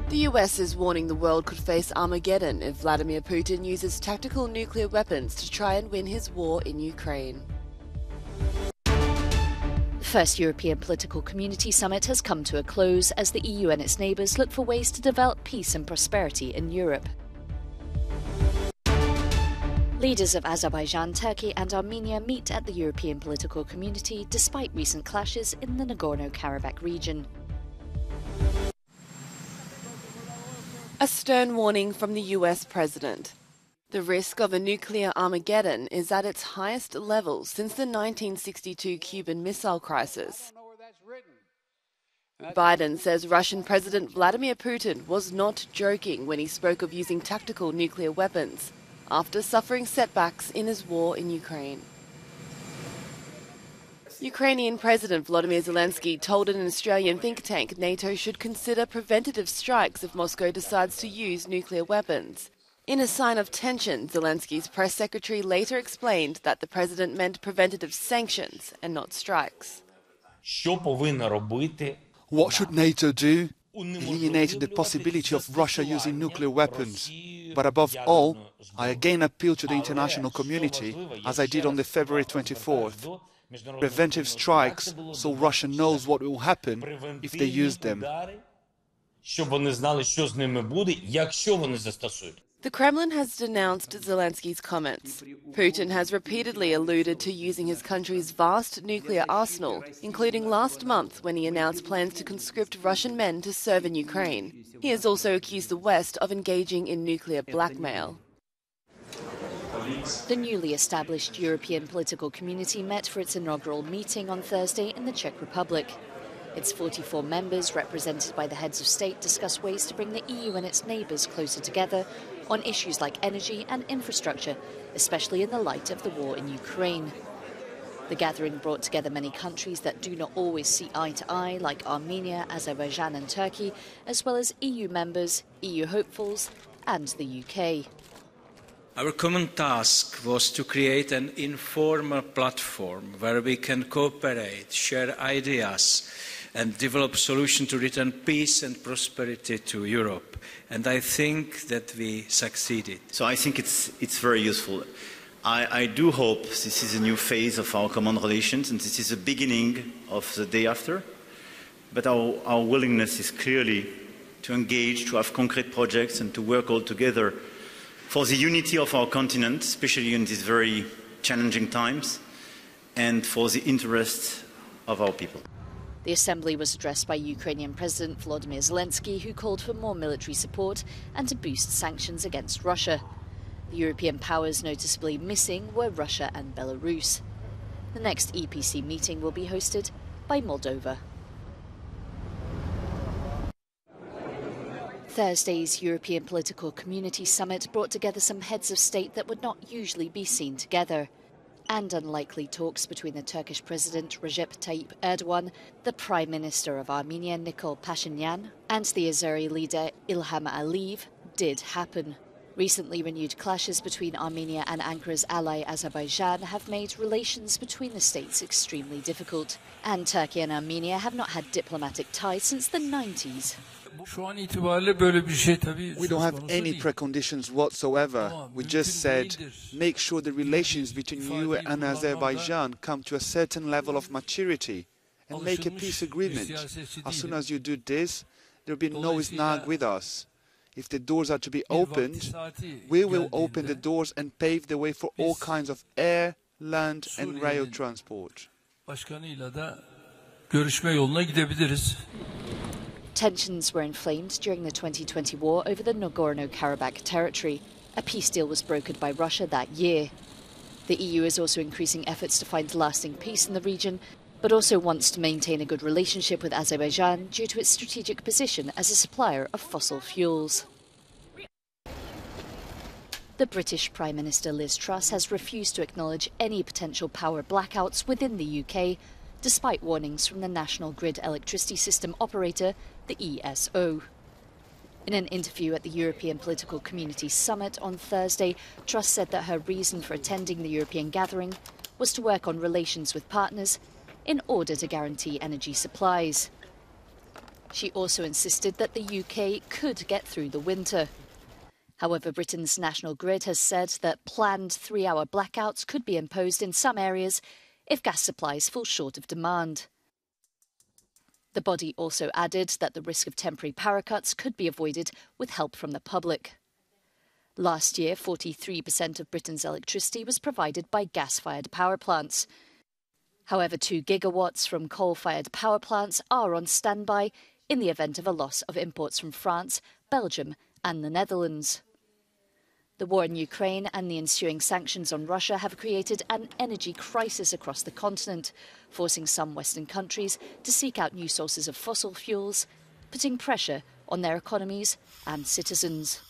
The US is warning the world could face Armageddon if Vladimir Putin uses tactical nuclear weapons to try and win his war in Ukraine. The first European Political Community Summit has come to a close as the EU and its neighbours look for ways to develop peace and prosperity in Europe. Leaders of Azerbaijan, Turkey and Armenia meet at the European Political Community despite recent clashes in the Nagorno-Karabakh region. A stern warning from the US president. The risk of a nuclear Armageddon is at its highest level since the 1962 Cuban Missile Crisis. Biden says Russian President Vladimir Putin was not joking when he spoke of using tactical nuclear weapons after suffering setbacks in his war in Ukraine. Ukrainian President Volodymyr Zelensky told an Australian think tank NATO should consider preventative strikes if Moscow decides to use nuclear weapons. In a sign of tension, Zelensky's press secretary later explained that the president meant preventative sanctions and not strikes. What should NATO do? Eliminating the possibility of Russia using nuclear weapons. But above all, I again appeal to the international community, as I did on the February 24th. Preventive strikes, so Russia knows what will happen if they use them. The Kremlin has denounced Zelensky's comments. Putin has repeatedly alluded to using his country's vast nuclear arsenal, including last month when he announced plans to conscript Russian men to serve in Ukraine. He has also accused the West of engaging in nuclear blackmail. The newly established European Political Community met for its inaugural meeting on Thursday in the Czech Republic. Its 44 members, represented by the heads of state, discuss ways to bring the EU and its neighbours closer together on issues like energy and infrastructure, especially in the light of the war in Ukraine. The gathering brought together many countries that do not always see eye to eye, like Armenia, Azerbaijan and Turkey, as well as EU members, EU hopefuls and the UK. Our common task was to create an informal platform where we can cooperate, share ideas and develop solutions to return peace and prosperity to Europe. And I think that we succeeded. So I think it's very useful. I do hope this is a new phase of our common relations and this is the beginning of the day after. But our willingness is clearly to engage, to have concrete projects and to work all together for the unity of our continent, especially in these very challenging times, and for the interests of our people. The assembly was addressed by Ukrainian President Volodymyr Zelensky, who called for more military support and to boost sanctions against Russia. The European powers noticeably missing were Russia and Belarus. The next EPC meeting will be hosted by Moldova. Thursday's European Political Community Summit brought together some heads of state that would not usually be seen together, and unlikely talks between the Turkish President Recep Tayyip Erdogan, the Prime Minister of Armenia Nikol Pashinyan, and the Azeri leader Ilham Aliyev did happen. Recently renewed clashes between Armenia and Ankara's ally Azerbaijan have made relations between the states extremely difficult, and Turkey and Armenia have not had diplomatic ties since the 90s. We don't have any preconditions whatsoever. We just said, make sure the relations between you and Azerbaijan come to a certain level of maturity and make a peace agreement. As soon as you do this, there will be no snag with us. If the doors are to be opened, we will open the doors and pave the way for all kinds of air, land and rail transport. Tensions were inflamed during the 2020 war over the Nagorno-Karabakh territory. A peace deal was brokered by Russia that year. The EU is also increasing efforts to find lasting peace in the region, but also wants to maintain a good relationship with Azerbaijan due to its strategic position as a supplier of fossil fuels. The British Prime Minister Liz Truss has refused to acknowledge any potential power blackouts within the UK, despite warnings from the National Grid Electricity System Operator, the ESO. In an interview at the European Political Community Summit on Thursday, Truss said that her reason for attending the European gathering was to work on relations with partners in order to guarantee energy supplies. She also insisted that the UK could get through the winter. However, Britain's National Grid has said that planned 3-hour blackouts could be imposed in some areas if gas supplies fall short of demand. The body also added that the risk of temporary power cuts could be avoided with help from the public. Last year, 43% of Britain's electricity was provided by gas-fired power plants. However, 2 gigawatts from coal-fired power plants are on standby in the event of a loss of imports from France, Belgium and the Netherlands. The war in Ukraine and the ensuing sanctions on Russia have created an energy crisis across the continent, forcing some Western countries to seek out new sources of fossil fuels, putting pressure on their economies and citizens.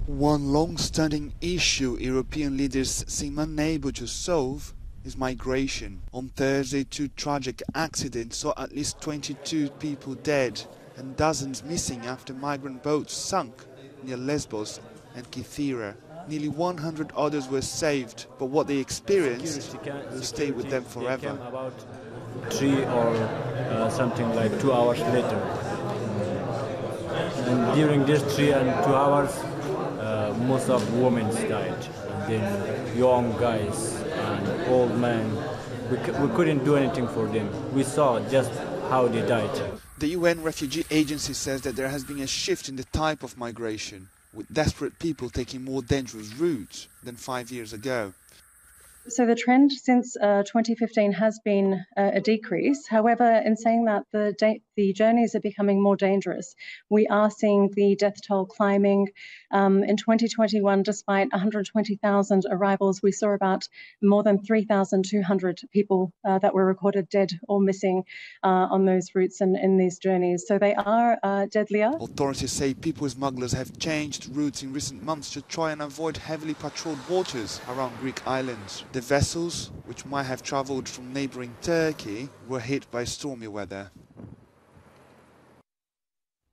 One long-standing issue European leaders seem unable to solve is migration. On Thursday, 2 tragic accidents saw at least 22 people dead and dozens missing after migrant boats sunk near Lesbos and Kythera. Nearly 100 others were saved, but what they experienced will stay with them forever. About 3 or something like 2 hours later. And during these 3 and 2 hours, most of women died, and then young guys and old men. We couldn't do anything for them. We saw just how they died. The UN Refugee Agency says that there has been a shift in the type of migration, with desperate people taking more dangerous routes than 5 years ago. So the trend since 2015 has been a decrease. However, in saying that, the journeys are becoming more dangerous. We are seeing the death toll climbing. In 2021, despite 120,000 arrivals, we saw about more than 3,200 people that were recorded dead or missing on those routes and in these journeys. So they are deadlier. Authorities say people smugglers have changed routes in recent months to try and avoid heavily patrolled waters around Greek islands. The vessels, which might have travelled from neighbouring Turkey, were hit by stormy weather.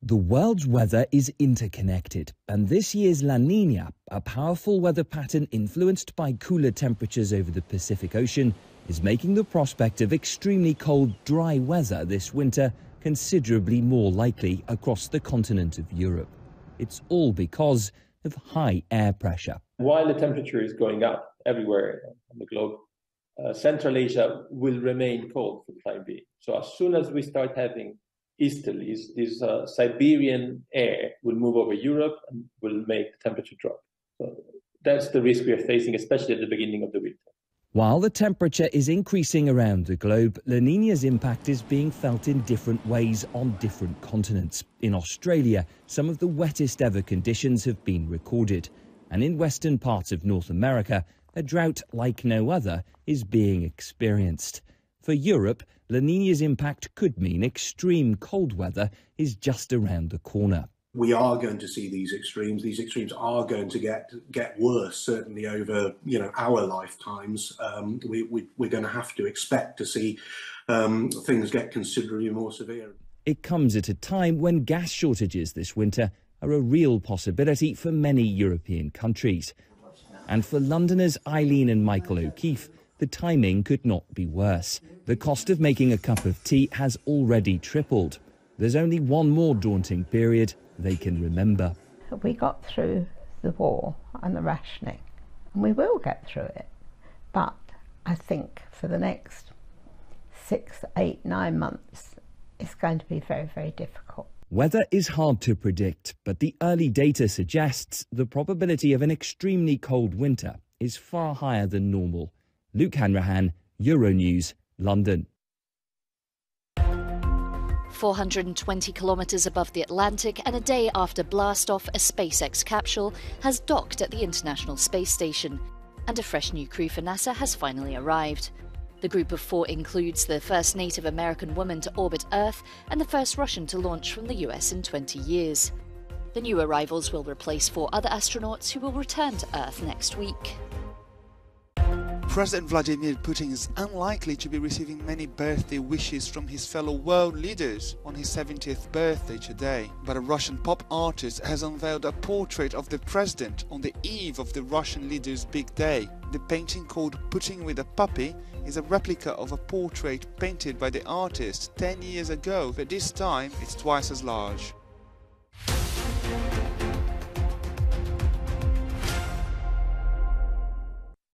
The world's weather is interconnected, and this year's La Niña, a powerful weather pattern influenced by cooler temperatures over the Pacific Ocean, is making the prospect of extremely cold, dry weather this winter considerably more likely across the continent of Europe. It's all because of high air pressure. While the temperature is going up everywhere on the globe, Central Asia will remain cold for the time being. So as soon as we start having easterlies, this Siberian air will move over Europe and will make the temperature drop. So that's the risk we are facing, especially at the beginning of the winter. While the temperature is increasing around the globe, La Niña's impact is being felt in different ways on different continents. In Australia, some of the wettest ever conditions have been recorded. And in western parts of North America, a drought like no other is being experienced. For Europe, La Niña's impact could mean extreme cold weather is just around the corner. We are going to see these extremes. These extremes are going to get worse, certainly over our lifetimes. We're going to have to expect to see things get considerably more severe. It comes at a time when gas shortages this winter are a real possibility for many European countries. And for Londoners Eileen and Michael O'Keefe, the timing could not be worse. The cost of making a cup of tea has already tripled. There's only one more daunting period they can remember. We got through the war and the rationing, and we will get through it. But I think for the next 6, 8, 9 months, it's going to be very, very difficult. Weather is hard to predict, but the early data suggests the probability of an extremely cold winter is far higher than normal. Luke Hanrahan, Euronews, London. 420 kilometres above the Atlantic and a day after blastoff, a SpaceX capsule has docked at the International Space Station. And a fresh new crew for NASA has finally arrived. The group of 4 includes the first Native American woman to orbit Earth and the first Russian to launch from the US in 20 years. The new arrivals will replace 4 other astronauts who will return to Earth next week. President Vladimir Putin is unlikely to be receiving many birthday wishes from his fellow world leaders on his 70th birthday today, but a Russian pop artist has unveiled a portrait of the president on the eve of the Russian leader's big day. The painting, called Putin with a Puppy, is a replica of a portrait painted by the artist 10 years ago, but this time it's twice as large.